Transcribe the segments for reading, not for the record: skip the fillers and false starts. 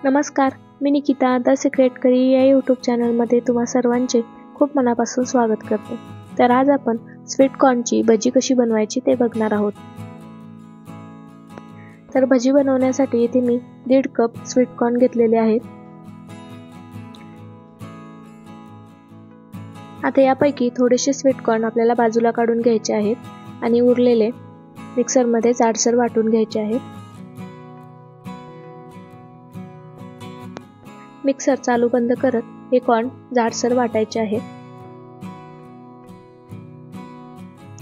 नमस्कार, मी Nikita the secret करी या YouTube चॅनलमध्ये तुम्हा सर्वांचे खूप मनापासून स्वागत करते। तर आज आपण स्वीट कॉर्नची भजी कशी बनवायची ते बघणार आहोत। तर भजी बनवण्यासाठी इथे मी 1.5 कप स्वीट कॉर्न घेतलेले आहेत। आता यापैकी थोडेसे स्वीट कॉर्न आपल्याला बाजूला काढून घ्यायचे आहेत आणि उरलेले मिक्सरमध्ये जाडसर वाटून घ्यायचे आहेत। मिक्सर चालू बंद करत हे कॉर्न जाडसर वाटायचे आहेत।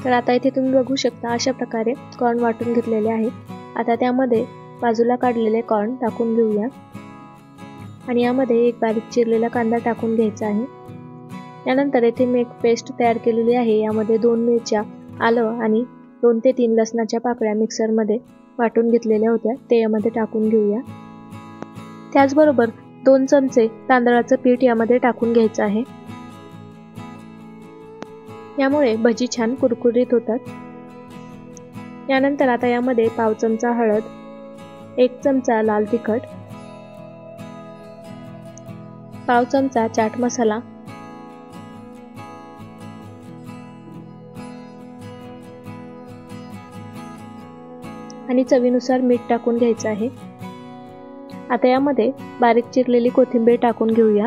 तर आता इथे तुम्ही बघू शकता अशा प्रकारे कॉर्न वाटून घेतलेले आहेत। आता त्यामध्ये बाजूला काढलेले कॉर्न टाकून घेऊया आणि यामध्ये एक बारीक चिरलेला कांदा टाकून घ्यायचा आहे। यानंतर इथे मी एक पेस्ट तयार केलेली आहे। यामध्ये 2 मिरच्या, आलं आणि 2 ते 3 लसणाच्या पाकळ्या मिक्सरमध्ये वाटून घेतलेल्या होत्या, ते यामध्ये टाकून घेऊया। त्याचबरोबर 2 चमचे तांदळाचं पीठ यामध्ये टाकून घ्यायचं आहे। यामुळे भजी छान कुरकुरीत होतात। यानंतर आता यामध्ये पाव चमचा हळद, 1 चमचा लाल तिखट, पाव चमचा चाट मसाला आणि चवीनुसार मीठ टाकून घ्यायचं आहे। आता यामध्ये बारीक चिरलेली कोथिंबीर टाकून घेऊया।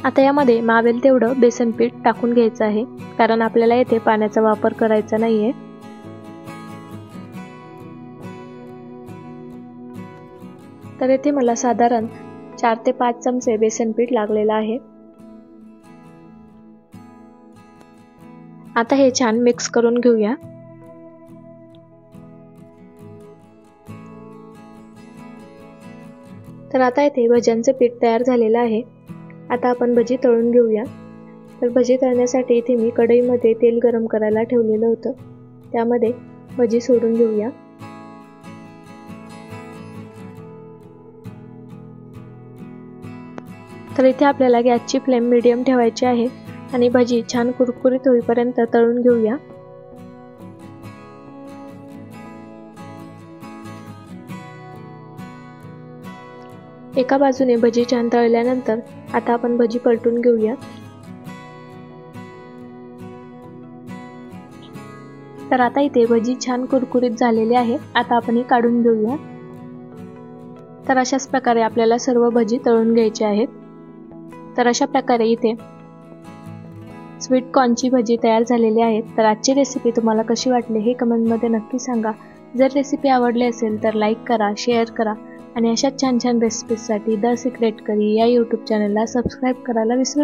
आता यामध्ये मावेल तेवढं बेसन पीठ टाकून घ्यायचं आहे, कारण आपल्याला येथे पाण्याचा वापर करायचा नाहीये। तर येथे मला साधारण 4 ते 5 चमचे बेसन पीठ लागलेलं आहे। आता हे छान मिक्स करून घेऊया। तर आता इथे भज्यांचे पीठ तयार झालेलं आहे। आता आपण भजी तळून घेऊया। तर भजी तळण्यासाठी इथे मी कढईमध्ये तेल गरम करायला ठेवलेलं होतं, त्यामध्ये भजी सोडून घेऊया। तर इथे आपल्याला गॅसची फ्लेम मीडियम ठेवायची आहे आणि भजी छान कुरकुरीत होईपर्यंत तळून घेऊया। एका बाजूने भजी छान तळल्यानंतर आता आपण भजी पलटून घेऊया। तर आता इथे भजी छान कुरकुरीत झालेली आहे। आता आपण ही काढून घेऊया। तर अशाच प्रकारे आपल्याला सर्व भजी तळून घ्यायची आहेत। तर अशा प्रकारे इथे स्वीट कॉर्नची भजी तयार झालेली आहे। तर आजची रेसिपी तुम्हाला कशी वाटली हे कमेंटमध्ये नक्की सांगा। जर रेसिपी आवडली असेल तर लाईक करा, शेअर करा आणि अशाच छान छान रेसिपीजसाठी द सिक्रेट करी या यूट्यूब चॅनलला सबस्क्राईब करायला विसरू नका।